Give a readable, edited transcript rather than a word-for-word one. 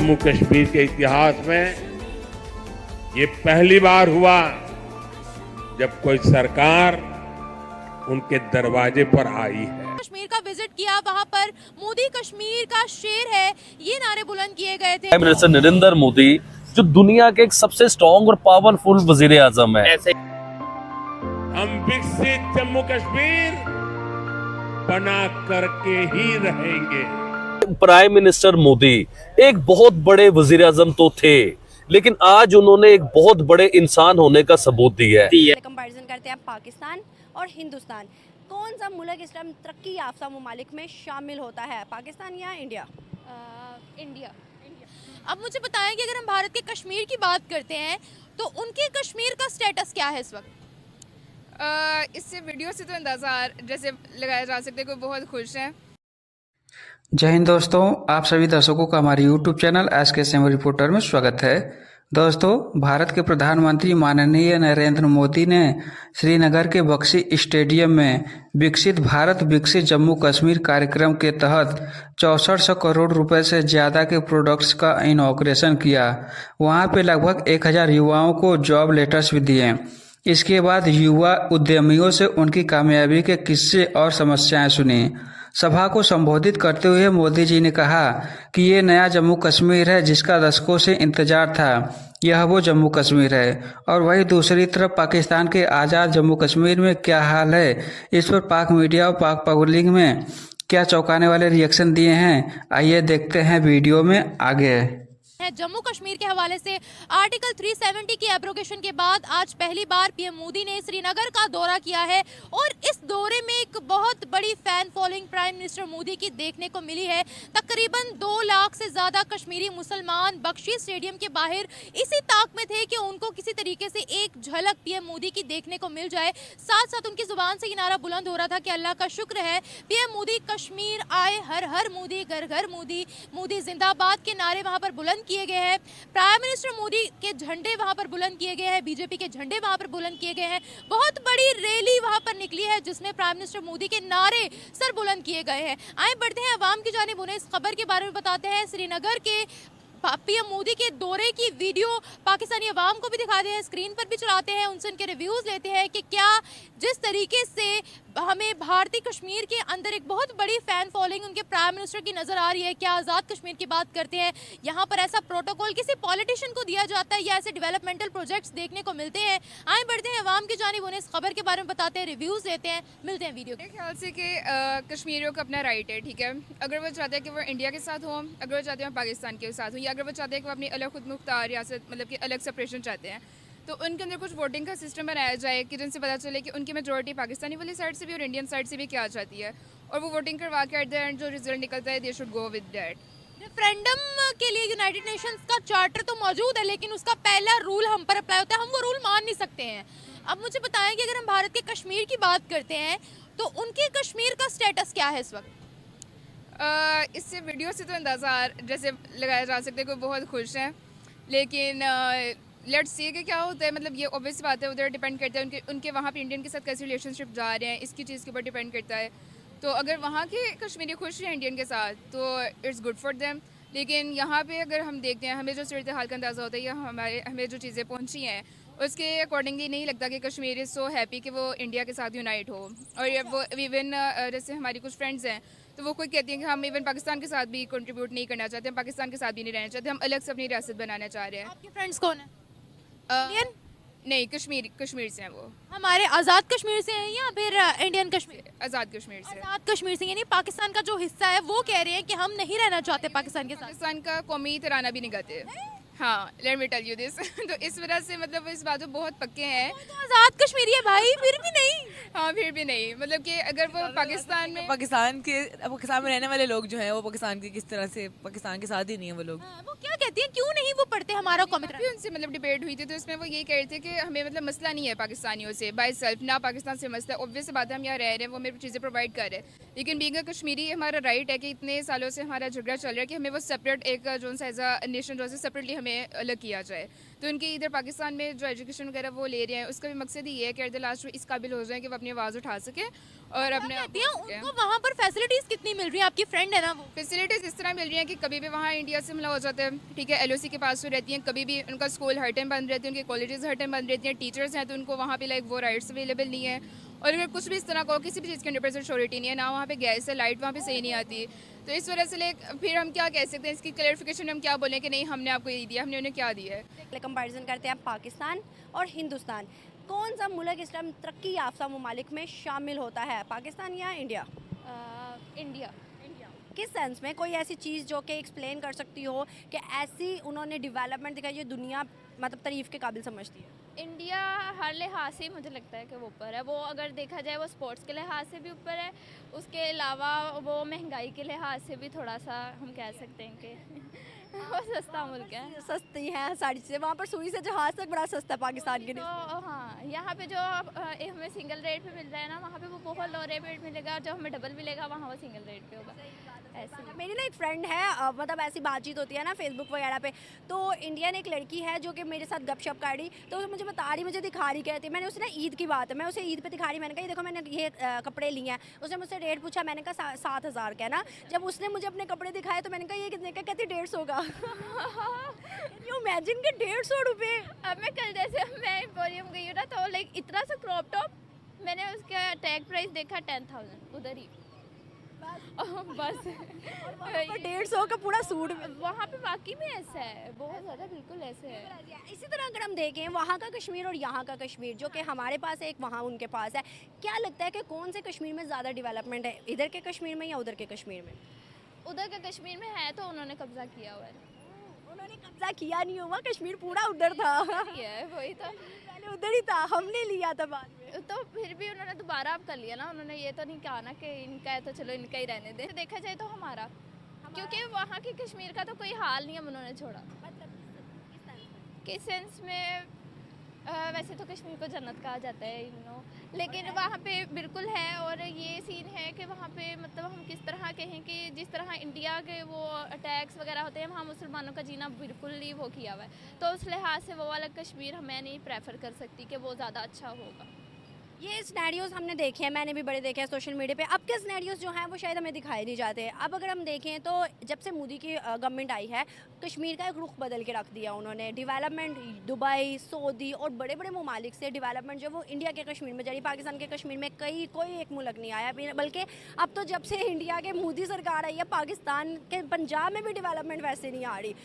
जम्मू कश्मीर के इतिहास में ये पहली बार हुआ जब कोई सरकार उनके दरवाजे पर आई है। कश्मीर का विजिट किया, वहां पर मोदी कश्मीर का शेर है, ये नारे बुलंद किए गए थे। प्राइम मिनिस्टर नरेंद्र मोदी जो दुनिया के एक सबसे स्ट्रॉन्ग और पावरफुल वजीर आजम है। हम विकसित जम्मू कश्मीर बना करके ही रहेंगे। प्राइम मिनिस्टर मोदी एक बहुत बड़े वजीर आजम तो थे, लेकिन आज उन्होंने एक बहुत बड़े इंसान होने का सबूत दिया है। कंपैरिजन करते हैं पाकिस्तान और हिंदुस्तान, कौन सा मुल्क इस टाइम तरक्की याफ्ता ममालिक में शामिल होता है, पाकिस्तान या इंडिया? इंडिया। अब मुझे बताएं कि अगर हम भारत के कश्मीर की बात करते हैं तो उनके कश्मीर का स्टेटस क्या है इस वक्त? इससे वीडियो से तो अंदाज़ा जैसे लगाया जा सकता है कि बहुत खुश हैं। जय हिंद दोस्तों, आप सभी दर्शकों का हमारे YouTube चैनल SK7 रिपोर्टर में स्वागत है। दोस्तों, भारत के प्रधानमंत्री माननीय नरेंद्र मोदी ने श्रीनगर के बख्शी स्टेडियम में विकसित भारत विकसित जम्मू कश्मीर कार्यक्रम के तहत 6400 करोड़ रुपए से ज़्यादा के प्रोडक्ट्स का इनॉग्रेशन किया। वहां पे लगभग 1000 युवाओं को जॉब लेटर्स भी दिए। इसके बाद युवा उद्यमियों से उनकी कामयाबी के किस्से और समस्याएं सुनी। सभा को संबोधित करते हुए मोदी जी ने कहा कि ये नया जम्मू कश्मीर है जिसका दशकों से इंतजार था। यह वो जम्मू कश्मीर है। और वहीं दूसरी तरफ पाकिस्तान के आज़ाद जम्मू कश्मीर में क्या हाल है, इस पर पाक मीडिया और पाक पब्लिक में क्या चौंकाने वाले रिएक्शन दिए हैं, आइए देखते हैं वीडियो में आगे। जम्मू कश्मीर के हवाले से आर्टिकल 370 की एब्रोगेशन के बाद आज पहली बार पीएम मोदी ने श्रीनगर का दौरा किया है और इस दौरे में एक बहुत बड़ी fan following prime minister Modi की देखने को मिली है। तकरीबन 2 लाख से ज्यादा कश्मीरी मुसलमान बख्शी स्टेडियम के बाहर इसी ताक में थे कि उनको किसी तरीके से एक झलक पीएम मोदी की देखने को मिल जाए। साथ साथ उनकी जुबान से ये नारा बुलंद हो रहा था कि अल्लाह का शुक्र है पीएम मोदी कश्मीर आए, हर हर मोदी, घर घर मोदी, मोदी जिंदाबाद के नारे वहां पर बुलंद किए गए हैं। प्राइम मिनिस्टर मोदी के झंडे वहां पर बुलंद किए गए हैं, बीजेपी के झंडे वहां पर बुलंद किए गए हैं। बहुत बड़ी रैली वहां पर निकली है जिसमें प्राइम मिनिस्टर मोदी के नारे सर बुलंद किए गए हैं। आए बढ़ते हैं अवाम की जानिब, उन्हें इस खबर के बारे में बताते हैं। श्रीनगर के पीएम मोदी के दौरे की वीडियो पाकिस्तानी अवाम को भी दिखाते हैं, स्क्रीन पर भी चलाते हैं, उनसे उनके रिव्यूज लेते हैं कि क्या जिस तरीके से हमें भारतीय कश्मीर के अंदर एक बहुत बड़ी फैन फॉलोइंग उनके प्राइम मिनिस्टर की नजर आ रही है। क्या आज़ाद कश्मीर की बात करते हैं, यहाँ पर ऐसा प्रोटोकॉल किसी पॉलिटिशियन को दिया जाता है या ऐसे डेवलपमेंटल प्रोजेक्ट्स देखने को मिलते हैं? आए बढ़ते हैं अवाम की जानिब, उन्हें इस खबर के बारे में बताते हैं, रिव्यूज लेते हैं, मिलते हैं वीडियो। मेरे ख्याल से कि कश्मीरियों का अपना राइट है, ठीक है। अगर वो चाहते हैं कि वो इंडिया के साथ हों, अगर वो चाहते हैं पाकिस्तान के साथ हों, या अगर वो चाहते हैं कि वो अपनी अलग खुद मुख्तार रियासत मतलब कि अलग सेपरेशन चाहते हैं, तो उनके अंदर कुछ वोटिंग का सिस्टम बनाया जाए कि जिनसे पता चले कि उनकी मेजॉरिटी पाकिस्तानी वाली साइड से भी और इंडियन साइड से भी क्या चाहती है, और वो वोटिंग करवा के एट द एंड जो रिजल्ट निकलता है they should go with that. Referendum के लिए यूनाइटेड नेशंस का चार्टर तो मौजूद है, लेकिन उसका पहला रूल हम पर अप्लाई होता है, हम वो रूल मान नहीं सकते हैं। अब मुझे बताएं कि अगर हम भारत के कश्मीर की बात करते हैं तो उनके कश्मीर का स्टेटस क्या है इस वक्त? इससे वीडियो से तो अंदाज़ा जैसे लगाया जा सकता है कि बहुत खुश हैं, लेकिन लेट्स सी कि क्या होता है। मतलब ये ऑब्वियस बात है, उधर डिपेंड करता है उनके वहाँ पे इंडियन के साथ कैसे रिलेशनशिप जा रहे हैं, इसकी चीज़ के ऊपर डिपेंड करता है। तो अगर वहाँ के कश्मीरी खुश हैं इंडियन के साथ तो इट्स गुड फॉर देम, लेकिन यहाँ पे अगर हम देखते हैं, हमें जो सूरत हाल का अंदाज़ा होता है या हमें जो चीज़ें पहुँची हैं उसके अकॉर्डिंगली नहीं लगता कि कश्मीर इज़ सो हैप्पी कि वो इंडिया के साथ यूनाइट हो। और वो इवन जैसे हमारी कुछ फ्रेंड्स हैं तो वो कोई कहती हैं कि हम इवन पाकिस्तान के साथ भी कंट्रीब्यूट नहीं करना चाहते, हम पाकिस्तान के साथ भी नहीं रहना चाहते, हम अलग से अपनी रियासत बनाना चाह रहे हैं। आपके फ्रेंड्स कौन है? इंडियन? नहीं, कश्मीर से हैं वो। हमारे आज़ाद कश्मीर से हैं या फिर इंडियन कश्मीर? आज़ाद कश्मीर से। आज़ाद कश्मीर से, यानी पाकिस्तान का जो हिस्सा है वो कह रहे हैं कि हम नहीं रहना चाहते पाकिस्तान के साथ। पाकिस्तान का कौमी तराना भी नहीं गाते। हाँ, let me tell you this. तो इस वजह से मतलब इस बात में बहुत पक्के हैं। तो आज़ाद कश्मीरी है भाई, फिर भी नहीं। हाँ, फिर भी नहीं, मतलब कि अगर वो पाकिस्तान में पाकिस्तान में रहने वाले लोग जो हैं वो पाकिस्तान की किस तरह से पाकिस्तान के साथ ही नहीं है वो लोग। वो क्या कहती हैं, क्यों नहीं वो पढ़ते हमारा कौमी भी उनसे मतलब डिबेट हुई थी तो इसमें वो यही कह रहे थे कि हमें मतलब मसला नहीं है पाकिस्तानियों से बाय सेल्फ, ना पाकिस्तान से मसला। ऑब्वियस बात है, हम यहाँ रह रहे हैं, वो मेरी चीज़ें प्रोवाइड कर रहे हैं, लेकिन बीइंग अ कश्मीरी हमारा राइट है कि इतने सालों से हमारा झगड़ा चल रहा है कि हमें वो सेपरेट एक जो सा एज अ नेशन जो है सेपरेटली हमें अलग किया जाए। तो उनकी इधर पाकिस्तान में जो एजुकेशन वगैरह वो ले रहे हैं, उसका भी मकसद ही ये है कि एट द लास्ट वो इस काबिल हो जाए कि वो अपनी आवाज़ उठा सके और अपने आप कहती हैं उनको वहाँ पर फैसिलिटीज कितनी मिल रही है? आपकी फ्रेंड है ना वो? फैसिलिटीज़ इस तरह मिल रही हैं कि कभी भी वहाँ इंडिया से हमला हो जाता है, ठीक है, LOC के पास तो रहती हैं, कभी भी उनका स्कूल हर टाइम बंद रहती है, उनके कॉलेजेस हर टाइम बंद रहती हैं, टीचर्स हैं तो उनको वहाँ पे लाइक वो राइट्स अवेलेबल नहीं है। और अगर कुछ भी इस तरह का हो, किसी भी चीज़ की 100% श्योरिटी नहीं है, ना वहाँ पे गैस है, लाइट वहाँ पे सही नहीं आती, तो इस वजह से लाइक फिर हम क्या कह सकते हैं, इसकी क्लैरिफिकेशन हम क्या बोलें कि नहीं हमने आपको ये दिया, हमने उन्हें क्या दिया है। कंपैरिजन करते हैं पाकिस्तान और हिंदुस्तान, कौन सा मुल्क इस टाइम तरक्की याफ्ता ममालिक में शामिल होता है, पाकिस्तान या इंडिया? इंडिया। किस सेंस में? कोई ऐसी चीज़ जो कि एक्सप्लेन कर सकती हो कि ऐसी उन्होंने डेवलपमेंट दिखाई जो दुनिया मतलब तारीफ़ के काबिल समझती है? इंडिया हर लिहाज से मुझे लगता है कि वो ऊपर है। वो अगर देखा जाए वो स्पोर्ट्स के लिहाज से भी ऊपर है, उसके अलावा वो महंगाई के लिहाज से भी थोड़ा सा हम कह सकते हैं कि वो सस्ता मुल्क है। सस्ती है सारी चीज़ें, वहाँ पर सुई से जहाज़ तक बड़ा सस्ता है पाकिस्तान के तो लिए। हाँ, यहाँ पे जो हमें सिंगल रेट पे मिल रहा है ना, वहाँ पे वो बहुत लो रेट पे मिलेगा, और जो हमें डबल मिलेगा वहाँ वो सिंगल रेट पे होगा। ऐसे मेरी ना एक फ्रेंड है, मतलब ऐसी बातचीत होती है ना फेसबुक वगैरह पे, तो इंडियन एक लड़की है जो कि मेरे साथ गपशप कर रही, तो वो मुझे बता रही, मुझे दिखा रही, कहती मैंने उसे ना ईद की बात है, मैं उसे ईद पे दिखा रही, मैंने कहा ये देखो मैंने ये कपड़े लिए हैं, उसने मुझसे रेट पूछा, मैंने कहा 7,000 का है ना, जब उसने मुझे अपने कपड़े दिखाए तो मैंने कहा ये कितने का, कहती 150 का। यू इमेजिन के 150 रुपये। अब मैं कल जैसे मैं एम्पोरियम गई हूँ ना, तो लाइक इतना सा क्रॉप टॉप मैंने उसका टैग प्राइस देखा 10,000 उधर ही बस 150 का पूरा सूट। वहाँ पे वाकई में ऐसा है, बहुत ज़्यादा बिल्कुल ऐसे है। इसी तरह अगर हम देखें वहाँ का कश्मीर और यहाँ का कश्मीर, जो कि हमारे पास है एक वहाँ उनके पास है, क्या लगता है कि कौन से कश्मीर में ज़्यादा डेवलपमेंट है, इधर के कश्मीर में या उधर के कश्मीर में? उधर का कश्मीर में है तो उन्होंने कब्जा किया हुआ है। उन्होंने कब्जा किया नहीं हुआ, कश्मीर पूरा उधर था। ये वही तो, पहले उधर ही था, हमने लिया था बाद में। तो फिर भी उन्होंने दोबारा अब कर लिया ना, उन्होंने ये तो नहीं कहा ना कि इनका है तो चलो इनका ही रहने दे। देखा जाए तो हमारा, क्योंकि वहाँ की कश्मीर का तो कोई हाल नहीं है उन्होंने छोड़ा। किस सेंस में? वैसे तो कश्मीर को जन्नत कहा जाता है लेकिन वहाँ पे बिल्कुल है, और ये सीन है कि वहाँ पे मतलब हम किस तरह कहें कि जिस तरह इंडिया के वो अटैक्स वगैरह होते हैं, वहाँ मुसलमानों का जीना बिल्कुल ही वो किया हुआ है, तो उस लिहाज से वो वाला कश्मीर मैं नहीं प्रेफर कर सकती कि वो ज़्यादा अच्छा होगा। ये सिनेरियोज हमने देखे हैं, मैंने भी बड़े देखे हैं सोशल मीडिया पे। अब के सिनेरियोज जो हैं वो शायद हमें दिखाए नहीं जाते। अब अगर हम देखें तो जब से मोदी की गवर्नमेंट आई है, कश्मीर का एक रुख बदल के रख दिया उन्होंने। डेवलपमेंट दुबई, सऊदी और बड़े बड़े ममालिक से डेवलपमेंट जो वो इंडिया के कश्मीर में जारी, पाकिस्तान के कश्मीर में कोई एक मुल्क नहीं आया। बल्कि अब तो जब से इंडिया के मोदी सरकार आई है, पाकिस्तान के पंजाब में भी डेवलपमेंट वैसे नहीं आ रही।